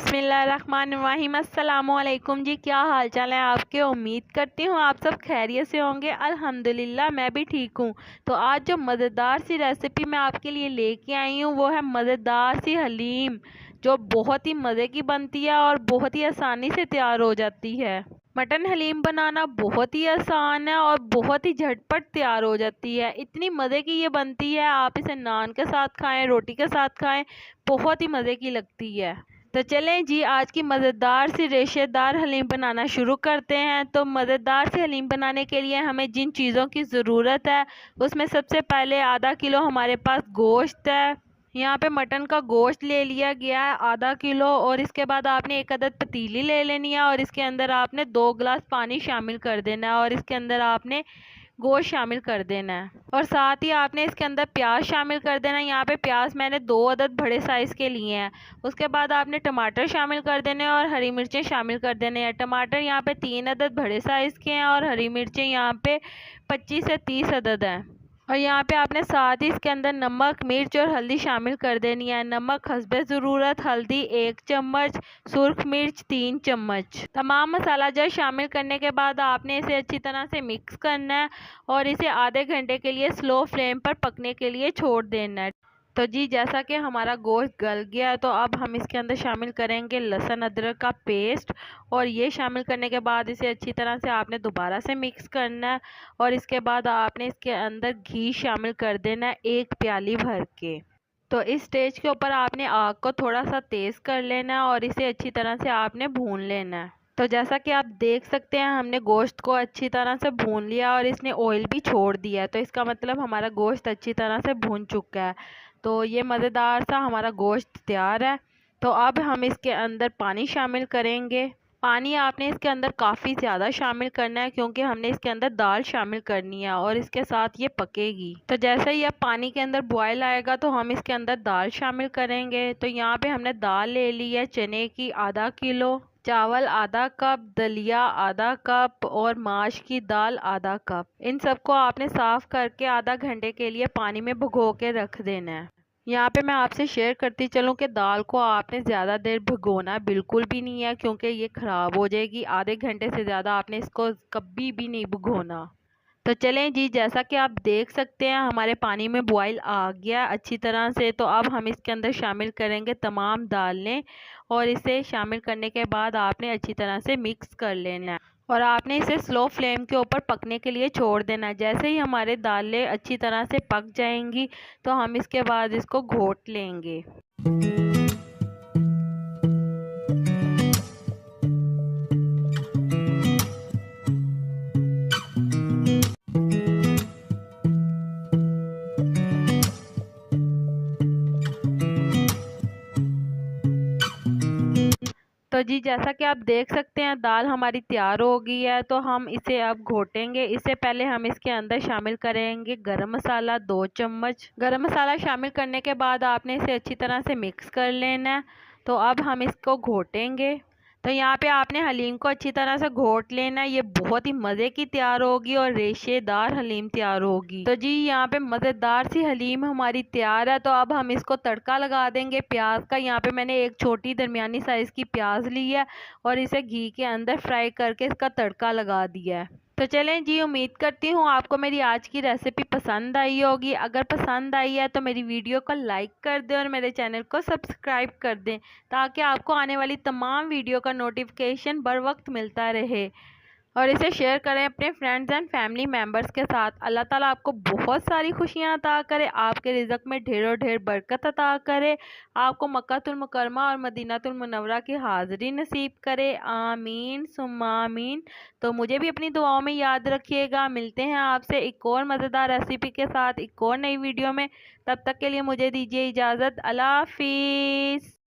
बिस्मिल्लाहिर्रहमानिर्रहीम। अस्सलामुअलैकुम जी, क्या हाल चाल है आपके। उम्मीद करती हूँ आप सब खैरियत से होंगे। अल्हम्दुलिल्लाह मैं भी ठीक हूँ। तो आज जो मज़ेदार सी रेसिपी मैं आपके लिए लेके आई हूँ वो है मज़ेदार सी हलीम, जो बहुत ही मज़े की बनती है और बहुत ही आसानी से तैयार हो जाती है। मटन हलीम बनाना बहुत ही आसान है और बहुत ही झटपट तैयार हो जाती है। इतनी मज़े की ये बनती है, आप इसे नान के साथ खाएं, रोटी के साथ खाएं, बहुत ही मज़े की लगती है। तो चलें जी, आज की मज़ेदार सी रेशेदार हलीम बनाना शुरू करते हैं। तो मज़ेदार सी हलीम बनाने के लिए हमें जिन चीज़ों की ज़रूरत है उसमें सबसे पहले आधा किलो हमारे पास गोश्त है। यहाँ पे मटन का गोश्त ले लिया गया है आधा किलो। और इसके बाद आपने एक अदद पतीली ले लेनी है और इसके अंदर आपने 2 गिलास पानी शामिल कर देना है और इसके अंदर आपने गोश्त शामिल कर देना है और साथ ही आपने इसके अंदर प्याज शामिल कर देना है। यहाँ पे प्याज मैंने 2 अदद बड़े साइज़ के लिए हैं। उसके बाद आपने टमाटर शामिल कर देने हैं और हरी मिर्चें शामिल कर देने हैं। टमाटर यहाँ पे 3 अदद बड़े साइज़ के हैं और हरी मिर्चें यहाँ पे 25 से 30 अदद हैं। और यहाँ पे आपने साथ ही इसके अंदर नमक, मिर्च और हल्दी शामिल कर देनी है। नमक हस्बे ज़रूरत, हल्दी 1 चम्मच, सुर्ख मिर्च 3 चम्मच। तमाम मसाला जब शामिल करने के बाद आपने इसे अच्छी तरह से मिक्स करना है और इसे आधे घंटे के लिए स्लो फ्लेम पर पकने के लिए छोड़ देना है। तो जी, जैसा कि हमारा गोश्त गल गया है तो अब हम इसके अंदर शामिल करेंगे लहसुन अदरक का पेस्ट और ये शामिल करने के बाद इसे अच्छी तरह से आपने दोबारा से मिक्स करना है और इसके बाद आपने इसके अंदर घी शामिल कर देना है 1 प्याली भर के। तो इस स्टेज के ऊपर आपने आग को थोड़ा सा तेज़ कर लेना है और इसे अच्छी तरह से आपने भून लेना है। तो जैसा कि आप देख सकते हैं हमने गोश्त को अच्छी तरह से भून लिया और इसने ऑयल भी छोड़ दिया है। तो इसका मतलब हमारा गोश्त अच्छी तरह से भून चुका है। तो ये मज़ेदार सा हमारा गोश्त तैयार है। तो अब हम इसके अंदर पानी शामिल करेंगे। पानी आपने इसके अंदर काफ़ी ज़्यादा शामिल करना है क्योंकि हमने इसके अंदर दाल शामिल करनी है और इसके साथ ये पकेगी। तो जैसे ही अब पानी के अंदर बॉयल आएगा तो हम इसके अंदर दाल शामिल करेंगे। तो यहाँ पे हमने दाल ले ली है चने की आधा किलो, चावल आधा कप, दलिया आधा कप और माश की दाल आधा कप। इन सबको आपने साफ़ करके आधा घंटे के लिए पानी में भिगो के रख देना है। यहाँ पे मैं आपसे शेयर करती चलूँ कि दाल को आपने ज़्यादा देर भिगोना बिल्कुल भी नहीं है क्योंकि ये ख़राब हो जाएगी। आधे घंटे से ज़्यादा आपने इसको कभी भी नहीं भिगोना। तो चलें जी, जैसा कि आप देख सकते हैं हमारे पानी में बॉयल आ गया अच्छी तरह से। तो अब हम इसके अंदर शामिल करेंगे तमाम दालें और इसे शामिल करने के बाद आपने अच्छी तरह से मिक्स कर लेना है और आपने इसे स्लो फ्लेम के ऊपर पकने के लिए छोड़ देना है। जैसे ही हमारे दालें अच्छी तरह से पक जाएंगी तो हम इसके बाद इसको घोट लेंगे। तो जी, जैसा कि आप देख सकते हैं दाल हमारी तैयार हो गई है। तो हम इसे अब घोटेंगे। इससे पहले हम इसके अंदर शामिल करेंगे गरम मसाला 2 चम्मच। गरम मसाला शामिल करने के बाद आपने इसे अच्छी तरह से मिक्स कर लेना है। तो अब हम इसको घोटेंगे। तो यहाँ पे आपने हलीम को अच्छी तरह से घोट लेना है। ये बहुत ही मज़े की तैयार होगी और रेशेदार हलीम तैयार होगी। तो जी, यहाँ पे मज़ेदार सी हलीम हमारी तैयार है। तो अब हम इसको तड़का लगा देंगे प्याज का। यहाँ पे मैंने एक छोटी दरमियानी साइज़ की प्याज ली है और इसे घी के अंदर फ्राई करके इसका तड़का लगा दिया है। तो चलें जी, उम्मीद करती हूँ आपको मेरी आज की रेसिपी पसंद आई होगी। अगर पसंद आई है तो मेरी वीडियो को लाइक कर दें और मेरे चैनल को सब्सक्राइब कर दें ताकि आपको आने वाली तमाम वीडियो का नोटिफिकेशन बर वक्त मिलता रहे। और इसे शेयर करें अपने फ्रेंड्स एंड फैमिली मेम्बर्स के साथ। अल्लाह ताला आपको बहुत सारी खुशियाँ अता करे, आपके रिज़्क़ में ढेरों ढेर बरकत अता करे, आपको मक्कातुल मुकर्रमा और मदीनातुल मुनव्वरा की हाज़िरी नसीब करे। आमीन सुम्मा आमीन। तो मुझे भी अपनी दुआओं में याद रखिएगा। मिलते हैं आपसे एक और मज़ेदार रेसिपी के साथ एक और नई वीडियो में। तब तक के लिए मुझे दीजिए इजाज़त। अल्लाह हाफ़िज़।